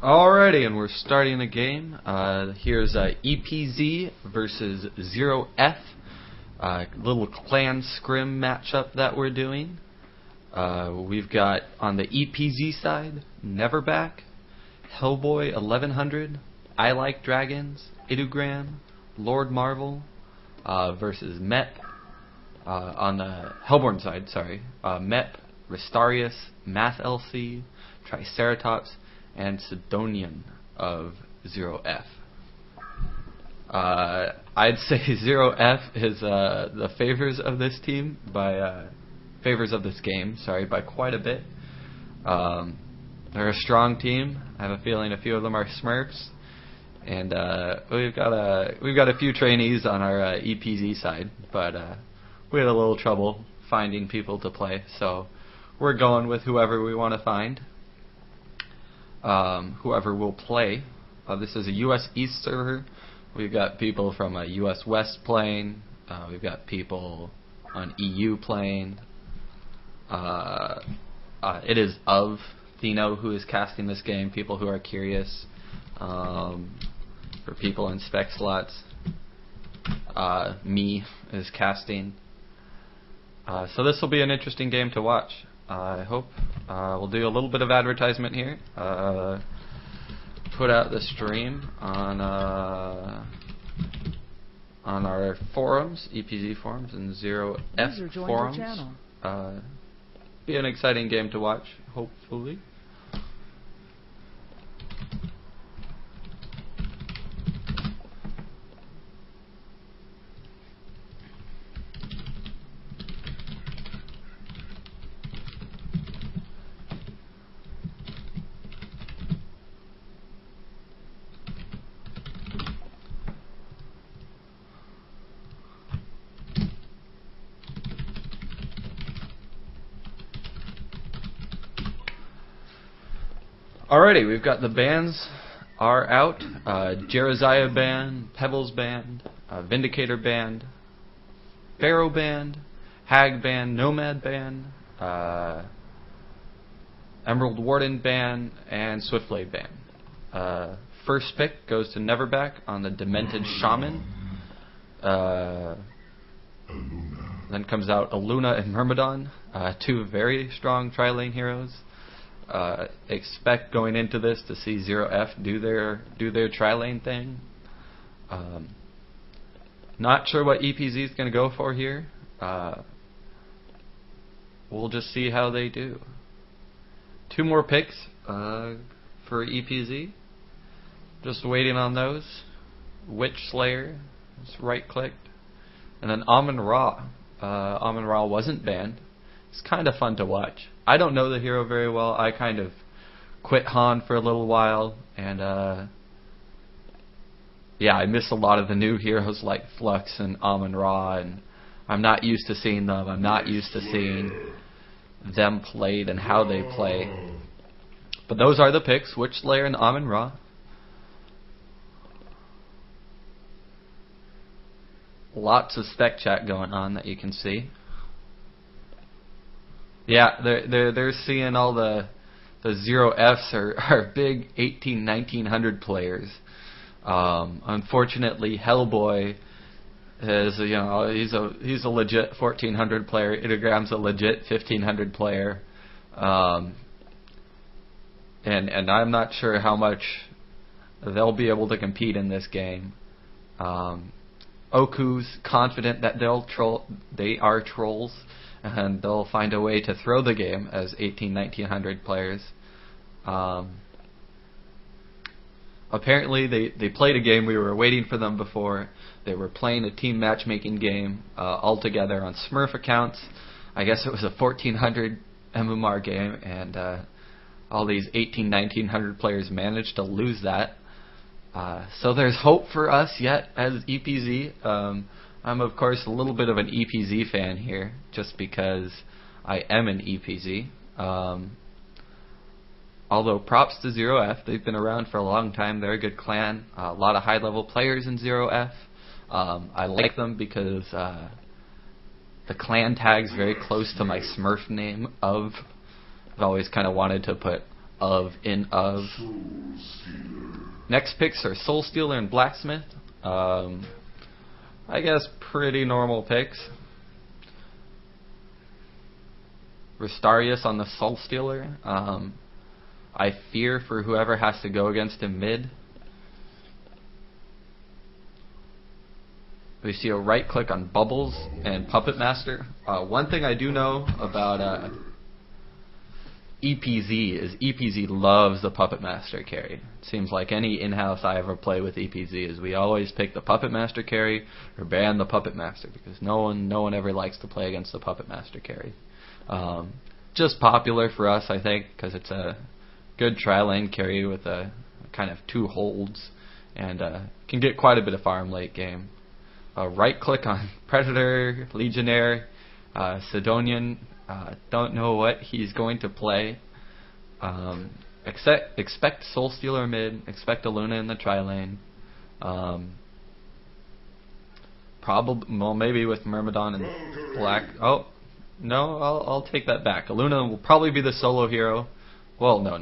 Alrighty, and we're starting the game. Here's EPZ versus Zero F. Little clan scrim matchup that we're doing. We've got on the EPZ side, Neverback, Hellboy 1100, I Like Dragons, Idugram, Lord Marvel versus Mep. On the Hellborn side, Mep, Restarius, Math LC, Triceratops, and Sidonian of Zero F. I'd say Zero F is the favors of this team by by quite a bit. They're a strong team. I have a feeling a few of them are Smurfs, and we've got a few trainees on our EPZ side, but we had a little trouble finding people to play, so we're going with whoever we want to find. Whoever will play. This is a US East server. We've got people from a US West playing. We've got people on EU playing. It is of Theino who is casting this game. People who are curious. For people in spec slots, me is casting. So this will be an interesting game to watch. I hope. We'll do a little bit of advertisement here. Put out the stream on our forums, EPZ forums and Zero F forums. Be an exciting game to watch, hopefully. Alrighty, we've got the bands are out. Jeraziah Band, Pebbles Band, Vindicator Band, Pharaoh Band, Hag Band, Nomad Band, Emerald Warden Band, and Swiftblade Band. First pick goes to Neverback on the Demented Shaman. Then comes out Aluna and Myrmidon, two very strong tri-lane heroes. Expect going into this to see Zero F do their tri-lane thing. Not sure what EPZ is going to go for here. We'll just see how they do. Two more picks for EPZ. Just waiting on those. Witch Slayer, just right clicked, and then Amon Ra. Amon Ra wasn't banned. It's kind of fun to watch. I don't know the hero very well. I kind of quit Han for a little while, and I miss a lot of the new heroes like Flux and Amon Ra, and I'm not used to seeing them. I'm not used to seeing them played and how they play. But those are the picks, Witch Slayer and Amon Ra. Lots of spec chat going on that you can see. Yeah, they're seeing all the Zero Fs are big 1900 players. Unfortunately, Hellboy is he's a legit 1400 player. Idagram's a legit 1500 player. And I'm not sure how much they'll be able to compete in this game. Oku's confident that they are trolls, and they'll find a way to throw the game as 1900 players. Apparently they played a game. We were waiting for them before. They were playing a team matchmaking game all together on Smurf accounts. I guess it was a 1400 MMR game, and all these 1900 players managed to lose that. So there's hope for us yet as EPZ. I'm, of course, a little bit of an EPZ fan here, just because I am an EPZ. Although props to Zero F, they've been around for a long time. They're a good clan. A lot of high-level players in Zero F. I like them because the clan tag's very close to my Smurf name of. I've always kind of wanted to put of. Next picks are Soul Stealer and Blacksmith. I guess pretty normal picks. Restarius on the Soul Stealer. I fear for whoever has to go against him mid. We see a right click on Bubbles and Puppet Master. One thing I do know about EPZ is EPZ loves the Puppet Master carry. It seems like any in-house I ever play with EPZ is we always pick the Puppet Master carry or ban the Puppet Master because no one ever likes to play against the Puppet Master carry. Just popular for us, I think, because it's a good tri-lane carry with a kind of 2 holds and can get quite a bit of farm late game. Right click on Predator, Legionnaire, Sidonian. Don't know what he's going to play. Expect Soul Stealer mid. Expect a Luna in the tri-lane. Maybe with Myrmidon and Black. Oh, no, I'll take that back. A Luna will probably be the solo hero. Well, no.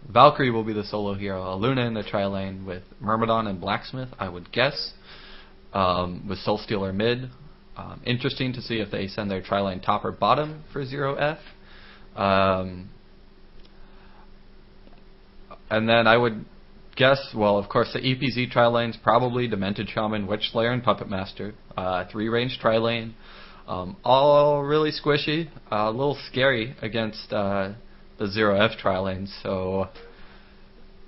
Valkyrie will be the solo hero. A Luna in the tri-lane with Myrmidon and Blacksmith, I would guess. With Soul Stealer mid. Interesting to see if they send their tri-lane top or bottom for 0F. And then I would guess, well, of course, the EPZ tri-lane's probably Demented Shaman, Witch Slayer, and Puppet Master. 3-range tri-lane. All really squishy. A little scary against the 0F tri-lane, so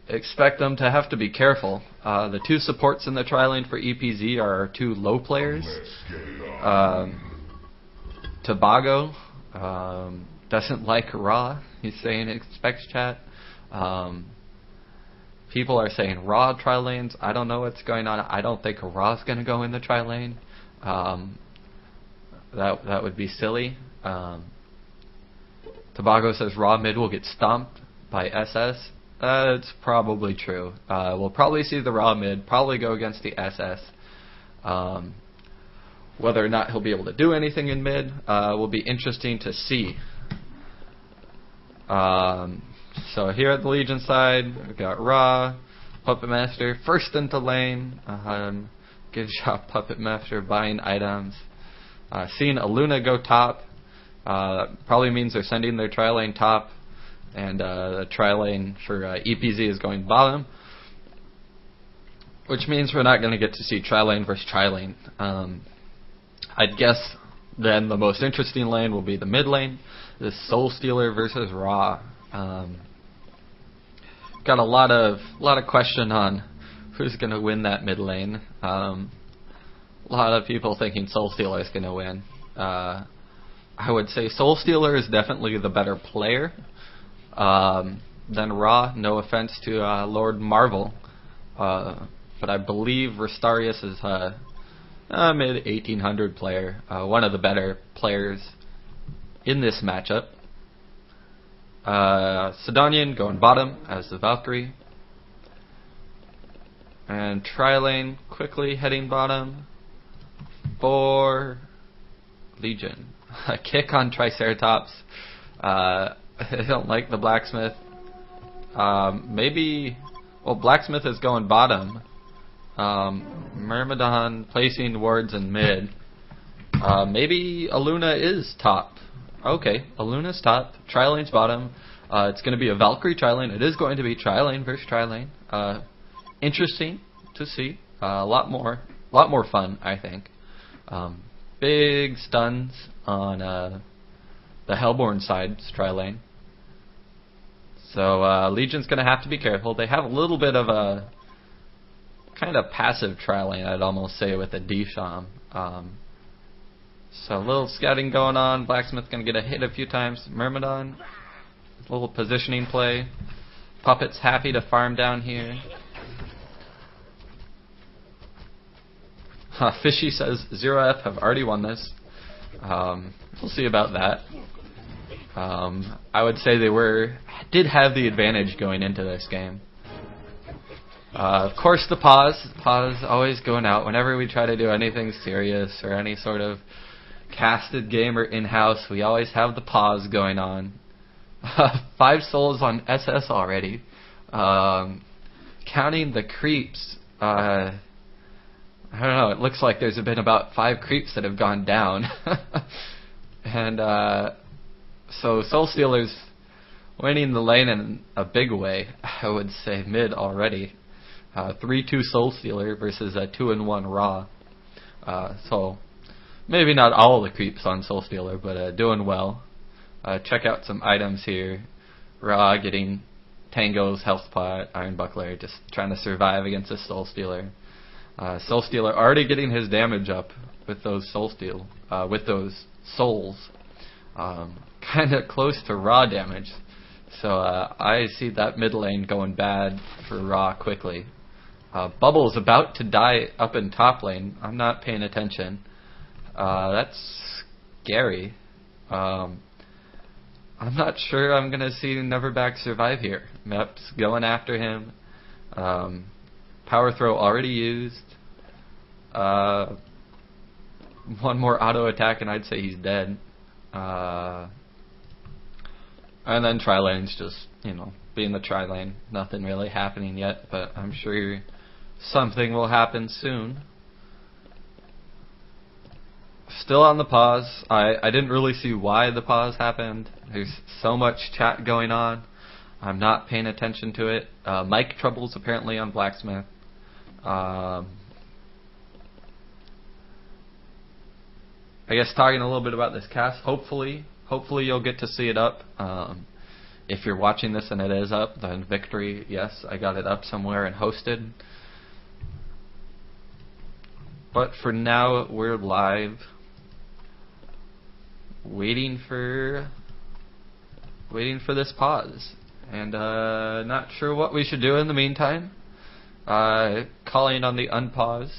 expect them to have to be careful. The 2 supports in the tri-lane for EPZ are 2 low players. Tobago doesn't like Ra. He's saying expects chat. People are saying Ra tri-lanes. I don't know what's going on. I don't think Ra's going to go in the tri-lane. That would be silly. Tobago says Ra mid will get stomped by SS. It's probably true. We'll probably see the Ra mid probably go against the SS. Whether or not he'll be able to do anything in mid will be interesting to see. So here at the Legion side, we've got Ra, Puppet Master, first into lane. Good job, Puppet Master, buying items. Seeing a Luna go top probably means they're sending their tri-lane top. And the tri-lane for EPZ is going bottom, which means we're not going to get to see tri-lane versus tri-lane. I'd guess then the most interesting lane will be the mid lane, the Soul Stealer versus Ra. Got a lot of question on who's going to win that mid lane. A lot of people thinking Soul Stealer is going to win. I would say Soul Stealer is definitely the better player. Then Ra, no offense to Lord Marvel, but I believe Restarius is a mid 1800 player, one of the better players in this matchup. Sidonian going bottom as the Valkyrie, and tri-lane quickly heading bottom for Legion. A kick on Triceratops. I don't like the Blacksmith. Blacksmith is going bottom. Myrmidon placing wards in mid. Maybe Aluna is top. Okay, Aluna's top. Tri-lane's bottom. It's going to be a Valkyrie tri-lane. It is going to be tri-lane versus tri-lane. Interesting to see. A lot more fun, I think. Big stuns on the Hellborn side's tri-lane. So Legion's going to have to be careful. They have a little bit of a kind of passive tri-lane, I'd almost say, with a D-Sham. So a little scouting going on. Blacksmith's going to get a hit a few times. Myrmidon, a little positioning play. Puppet's happy to farm down here. Fishy says 0F have already won this. We'll see about that. I would say they did have the advantage going into this game. Of course, the pause always going out whenever we try to do anything serious or any sort of casted game or in-house. We always have the pause going on. 5 souls on SS already. Counting the creeps, I don't know, it looks like there's been about 5 creeps that have gone down. And so Soul Stealer's winning the lane in a big way. I would say mid already. 3-2 Soul Stealer versus a 2-1 Raw. So maybe not all the creeps on Soul Stealer, but doing well. Check out some items here. Raw getting Tango's health pot, Iron Buckler, just trying to survive against a Soul Stealer. Soul Stealer already getting his damage up with those with those souls. Kind of close to Raw damage. So I see that mid lane going bad for Raw quickly. Bubble's about to die up in top lane. I'm not paying attention. That's scary. I'm not sure I'm going to see Neverback survive here. Epz going after him. Power throw already used. One more auto attack and I'd say he's dead. And then tri-lane's just, being the tri-lane. Nothing really happening yet, but I'm sure something will happen soon. Still on the pause. I didn't really see why the pause happened. There's so much chat going on. I'm not paying attention to it. Mic troubles apparently on Blacksmith. I guess talking a little bit about this cast. Hopefully you'll get to see it up. If you're watching this and it is up, then victory. Yes, I got it up somewhere and hosted. But for now, we're live, waiting for this pause, and not sure what we should do in the meantime. Calling on the unpause.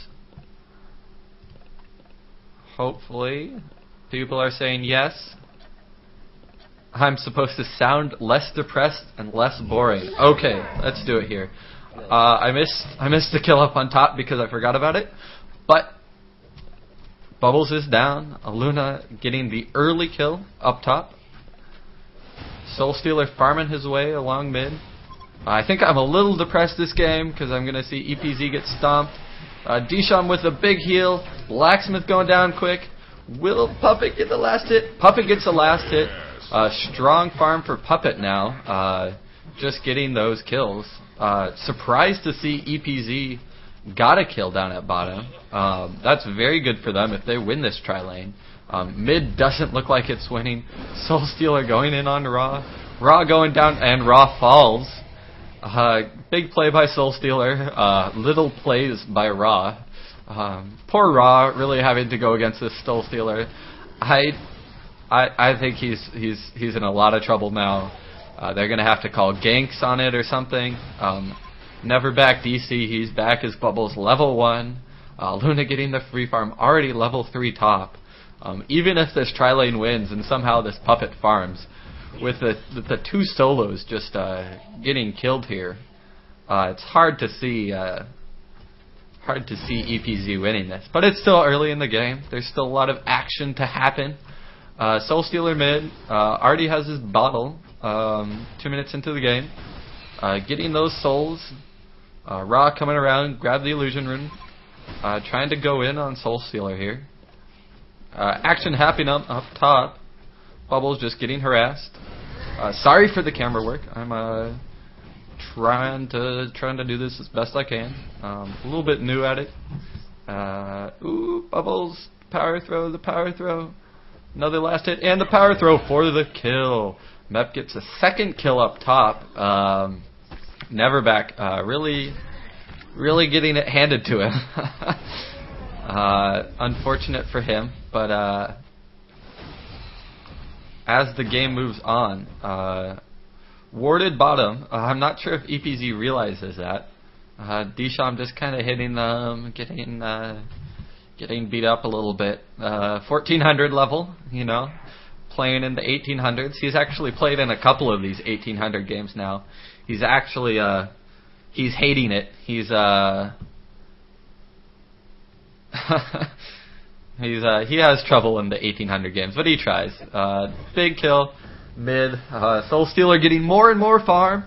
Hopefully, people are saying yes. I'm supposed to sound less depressed and less boring. Okay, let's do it here. I missed the kill up on top because I forgot about it. But Bubbles is down. Luna getting the early kill up top. Soul Stealer farming his way along mid. I think I'm a little depressed this game because I'm going to see EPZ get stomped. Disham with a big heal. Blacksmith going down quick. Will Puppet get the last hit? Puppet gets the last hit. Strong farm for Puppet now. Just getting those kills. Surprised to see EPZ got a kill down at bottom. That's very good for them if they win this tri-lane. Mid doesn't look like it's winning. Soul Stealer going in on Raw. Raw going down and Raw falls. Big play by Soul Stealer. Little plays by Raw. Poor Raw really having to go against this Soul Stealer. I think he's in a lot of trouble now. They're gonna have to call ganks on it or something. Never back DC, he's back as Bubbles level 1. Luna getting the free farm, already level 3 top. Even if this tri-lane wins and somehow this Puppet farms, with the 2 solos just getting killed here, it's hard to see EPZ winning this. But it's still early in the game. There's still a lot of action to happen. Soul Stealer mid already has his bottle 2 minutes into the game. Getting those souls. Raw coming around, grab the illusion rune. Trying to go in on Soul Stealer here. Action happening up top. Bubbles just getting harassed. Sorry for the camera work. I'm trying to do this as best I can. A little bit new at it. Ooh, Bubbles, power throw, the power throw. Another last hit, and the power throw for the kill. Mep gets a second kill up top. Neverback really getting it handed to him. Unfortunate for him, but as the game moves on, warded bottom. I'm not sure if EPZ realizes that. Disham just kind of hitting them, getting beat up a little bit. 1400 level, playing in the 1800s. He's actually played in a couple of these 1800 games now. He's actually he's hating it. He has trouble in the 1800 games, but he tries. Big kill. Mid. Soul Stealer getting more and more farm.